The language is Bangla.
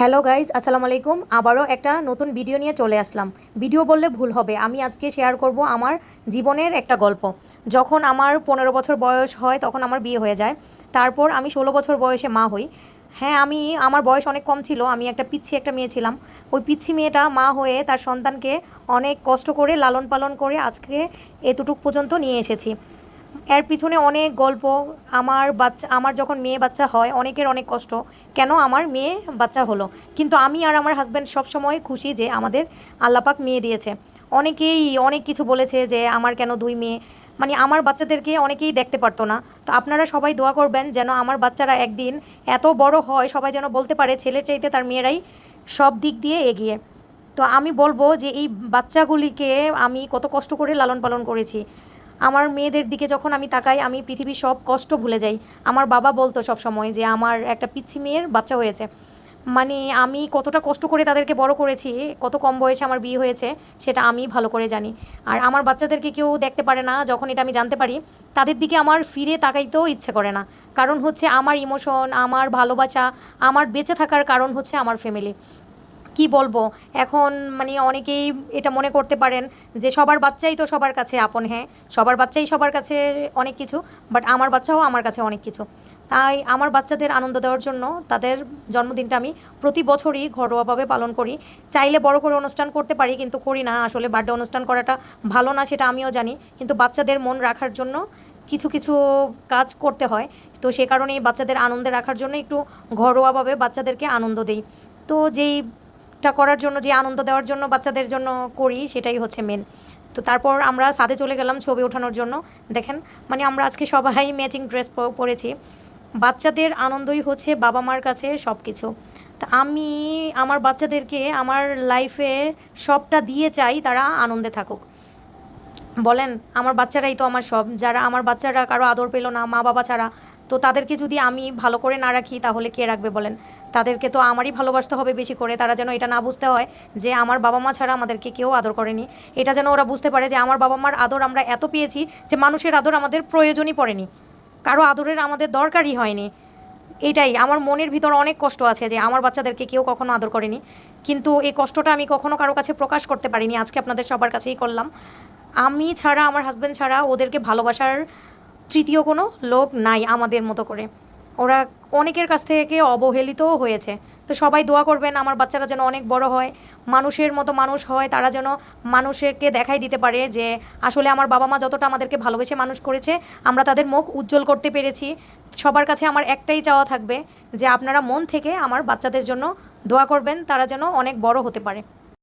হ্যালো গাইজ, আসসালামু আলাইকুম। আবারও একটা নতুন ভিডিও নিয়ে চলে আসলাম। ভিডিও বললে ভুল হবে, আমি আজকে শেয়ার করব আমার জীবনের একটা গল্প। যখন আমার 15 বছর বয়স হয় তখন আমার বিয়ে হয়ে যায়। তারপর আমি 16 বছর বয়সে মা হই। হ্যাঁ, আমার বয়স অনেক কম ছিল, আমি একটা পিচ্ছি একটা মেয়ে ছিলাম। ওই পিচ্ছি মেয়েটা মা হয়ে তার সন্তানকে অনেক কষ্ট করে লালন পালন করে আজকে এতটুক পর্যন্ত নিয়ে এসেছি। এর পিছনে অনেক গল্প। আমার যখন মেয়ে বাচ্চা হয় অনেকের অনেক কষ্ট, কেন আমার মেয়ে বাচ্চা হলো। কিন্তু আমি আর আমার হাজব্যান্ড সবসময় খুশি যে আমাদের আল্লাপাক মেয়ে দিয়েছে। অনেকেই অনেক কিছু বলেছে যে আমার কেন দুই মেয়ে, মানে আমার বাচ্চাদেরকে অনেকেই দেখতে পারতো না। তো আপনারা সবাই দোয়া করবেন যেন আমার বাচ্চারা একদিন এত বড় হয় সবাই যেন বলতে পারে ছেলের চাইতে তার মেয়েরাই সব দিক দিয়ে এগিয়ে। তো আমি বলবো যে এই বাচ্চাগুলিকে আমি কত কষ্ট করে লালন পালন করেছি। আমার মেয়েদের দিকে যখন আমি তাকাই আমি পৃথিবীর সব কষ্ট ভুলে যাই। আমার বাবা বলতো সব সময় যে আমার একটা পিচ্ছি মেয়ের বাচ্চা হয়েছে, মানে আমি কতটা কষ্ট করে তাদেরকে বড় করেছি, কত কম বয়সে আমার বিয়ে হয়েছে সেটা আমি ভালো করে জানি। আর আমার বাচ্চাদেরকে কেউ দেখতে পারে না, যখন এটা আমি জানতে পারি তাদের দিকে আমার ফিরে তাকাইতেও ইচ্ছে করে না। কারণ হচ্ছে আমার ইমোশন, আমার ভালোবাসা, আমার বেঁচে থাকার কারণ হচ্ছে আমার ফ্যামিলি। কি বলবো এখন, মানে অনেকেই এটা মনে করতে পারেন যে সবার বাচ্চাই তো সবার কাছে আপন। হ্যাঁ, সবার বাচ্চাই সবার কাছে অনেক কিছু, বাট আমার বাচ্চাও আমার কাছে অনেক কিছু। তাই আমার বাচ্চাদের আনন্দ দেওয়ার জন্য তাদের জন্মদিনটা আমি প্রতি বছরই ঘরোয়াভাবে পালন করি। চাইলে বড় করে অনুষ্ঠান করতে পারি কিন্তু করি না, আসলে বার্থডে অনুষ্ঠান করাটা ভালো না সেটা আমিও জানি, কিন্তু বাচ্চাদের মন রাখার জন্য কিছু কিছু কাজ করতে হয়। তো সে কারণেই বাচ্চাদের আনন্দে রাখার জন্য একটু ঘরোয়াভাবে বাচ্চাদেরকে আনন্দ দিই। তো যেইটা করার জন্য, যে আনন্দ দেওয়ার জন্য বাচ্চাদের জন্য করি সেটাই হচ্ছে মেন। তো তারপর আমরা ছাদে চলে গেলাম ছবি ওঠানোর জন্য। দেখেন, মানে আমরা আজকে সবাই ম্যাচিং ড্রেস পরেছি। বাচ্চাদের আনন্দই হচ্ছে বাবা মার কাছে সব কিছু। তা আমি আমার বাচ্চাদেরকে আমার লাইফে সবটা দিয়ে চাই তারা আনন্দে থাকুক। বলেন, আমার বাচ্চারাই তো আমার সব। যারা আমার বাচ্চারা কারো আদর পেলো না মা বাবা ছাড়া, তো তাদেরকে যদি আমি ভালো করে না রাখি তাহলে কে রাখবে বলেন। তাদেরকে তো আমারই ভালোবাসতে হবে বেশি করে, তারা যেন এটা না বুঝতে হয় যে আমার বাবা মা ছাড়া আমাদেরকে কেউ আদর করেনি। এটা যেন ওরা বুঝতে পারে যে আমার বাবা মার আদর আমরা এত পেয়েছি যে মানুষের আদর আমাদের প্রয়োজনই পড়েনি, কারো আদরের আমাদের দরকারই হয়নি। এটাই আমার মনের ভিতর অনেক কষ্ট আছে যে আমার বাচ্চাদেরকে কেউ কখনো আদর করেনি, কিন্তু এই কষ্টটা আমি কখনো কারো কাছে প্রকাশ করতে পারিনি, আজকে আপনাদের সবার কাছেই করলাম। আমি ছাড়া, আমার হাজব্যান্ড ছাড়া ওদেরকে ভালোবাসার তৃতীয় কোনো লোক নাই আমাদের মতো করে। ওরা অনেকের কাছ থেকে অবহেলিতও হয়েছে। তো সবাই দোয়া করবেন আমার বাচ্চারা যেন অনেক বড় হয়, মানুষের মতো মানুষ হয়, তারা যেন মানুষেরকে দেখাই দিতে পারে যে আসলে আমার বাবা মা যতটা আমাদেরকে ভালোবেসে মানুষ করেছে আমরা তাদের মুখ উজ্জ্বল করতে পেরেছি। সবার কাছে আমার একটাই চাওয়া থাকবে যে আপনারা মন থেকে আমার বাচ্চাদের জন্য দোয়া করবেন, তারা যেন অনেক বড় হতে পারে।